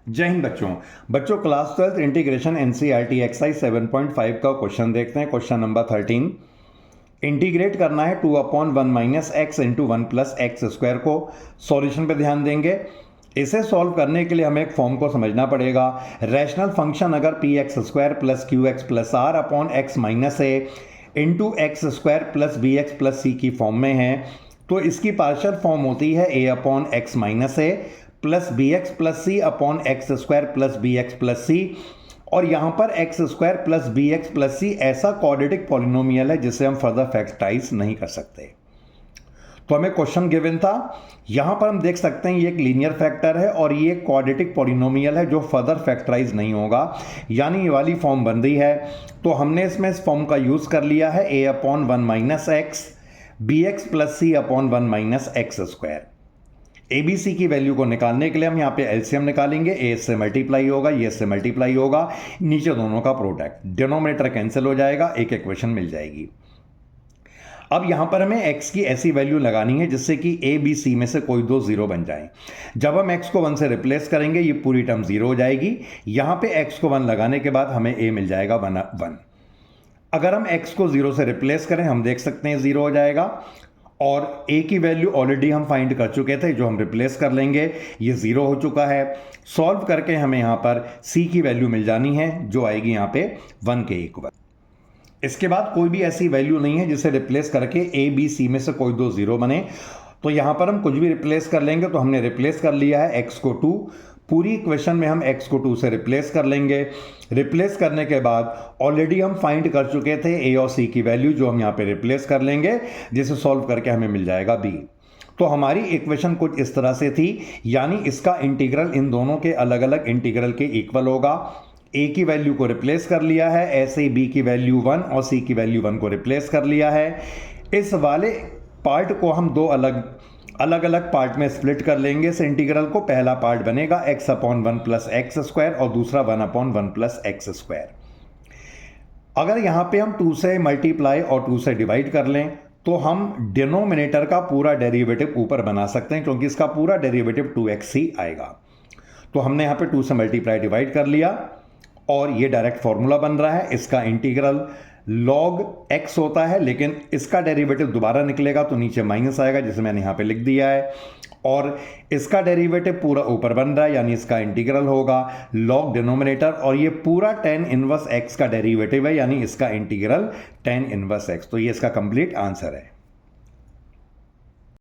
जय हिंद बच्चों class 12 integration NCERT exercise 7.5 का क्वेश्चन देखते हैं। क्वेश्चन नंबर 13, इंटीग्रेट करना है 2/1 minus x into 1 plus x square को। सॉल्यूशन पे ध्यान देंगे। इसे सॉल्व करने के लिए हमें एक फॉर्म को समझना पड़ेगा। रैशनल फंक्शन अगर P x square plus Q x plus R upon x minus A into x square plus B x plus C की फॉर्म में है तो इसकी पार्शियल फॉर्म होती है A upon x minus A plus B x plus C upon x square plus B x plus C. और यहां पर x square plus B x plus C ऐसा क्वाड्रेटिक पॉलिनोमियल है जिसे हम फर्दर फैक्टराइज नहीं कर सकते। तो हमें क्वेश्चन गिवन था, यहां पर हम देख सकते हैं ये एक लीनियर फैक्टर है और ये क्वाड्रेटिक पॉलिनोमियल है जो फर्दर फैक्टराइज नहीं होगा, यानी ये वाली फॉर्म बन रही है। तो हमने इसमें इस फॉर्म का यूज कर लिया है A upon 1 minus x B x plus C upon 1 minus x square. ABC की वैल्यू को निकालने के लिए हम यहाँ पे एलसीएम निकालेंगे। ए से मल्टीप्लाई होगा, ये से मल्टीप्लाई होगा, नीचे दोनों का प्रोडक्ट, डिनोमिनेटर कैंसिल हो जाएगा, एक इक्वेशन मिल जाएगी। अब यहां पर हमें x की ऐसी वैल्यू लगानी है जिससे कि ए बी सी में से कोई दो जीरो बन जाए। जब हम x को 1 से रिप्लेस करेंगे ये पूरी टर्म जीरो हो जाएगी। यहां पे x को 1 लगाने के बाद हमें a मिल जाएगा 1। अगर हम x को 0 से रिप्लेस करें हम देख सकते हैं 0 हो जाएगा और a की वैल्यू ऑलरेडी हम फाइंड कर चुके थे, जो हम रिप्लेस कर लेंगे, ये 0 हो चुका है। सॉल्व करके हमें यहां पर c की वैल्यू मिल जानी है जो आएगी यहां पे 1 के इक्वल। इसके बाद कोई भी ऐसी वैल्यू नहीं है जिसे रिप्लेस करके a b c में से कोई दो जीरो बने, तो यहां पर हम कुछ भी रिप्लेस कर लेंगे। तो हमने रिप्लेस कर लिया है x को 2, पूरी इक्वेशन में हम x को 2 से रिप्लेस कर लेंगे। रिप्लेस करने के बाद ऑलरेडी हम फाइंड कर चुके थे a और c की वैल्यू, जो हम यहां पे रिप्लेस कर लेंगे, जिसे सॉल्व करके हमें मिल जाएगा b। तो हमारी इक्वेशन कुछ इस तरह से थी, यानी इसका इंटीग्रल इन दोनों के अलग अलग इंटीग्रल के इक्वल होगा। a की वैल्यू को रिप्लेस कर लिया है, ऐसे b की वैल्यू 1 और c की वैल्यू 1 को रिप्लेस कर लिया है। इस वाले पार्ट को हम दो अलग अलग पार्ट में स्प्लिट कर लेंगे इस इंटीग्रल को। पहला पार्ट बनेगा x upon 1 plus x square और दूसरा 1 अपॉन 1 प्लस एक्स स्क्वायर। अगर यहां पे हम 2 से मल्टीप्लाई और 2 से डिवाइड कर लें तो हम डिनोमिनेटर का पूरा डेरिवेटिव ऊपर बना सकते हैं, क्योंकि इसका पूरा डेरिवेटिव 2x ही आएगा। तो हमने यहां पे 2 से मल्टीप्लाई डिवाइड कर लिया और ये डायरेक्ट फॉर्मूला बन रहा है। इसका इंटीग्रल log x होता है, लेकिन इसका डेरिवेटिव दोबारा निकलेगा तो नीचे माइनस आएगा, जिसे मैंने यहां पे लिख दिया है। और इसका डेरिवेटिव पूरा ऊपर बन रहा है, यानी इसका इंटीग्रल होगा log डिनोमिनेटर, और ये पूरा tan इनवर्स x का डेरिवेटिव है, यानी इसका इंटीग्रल tan इनवर्स x। तो ये इसका कंप्लीट आंसर है।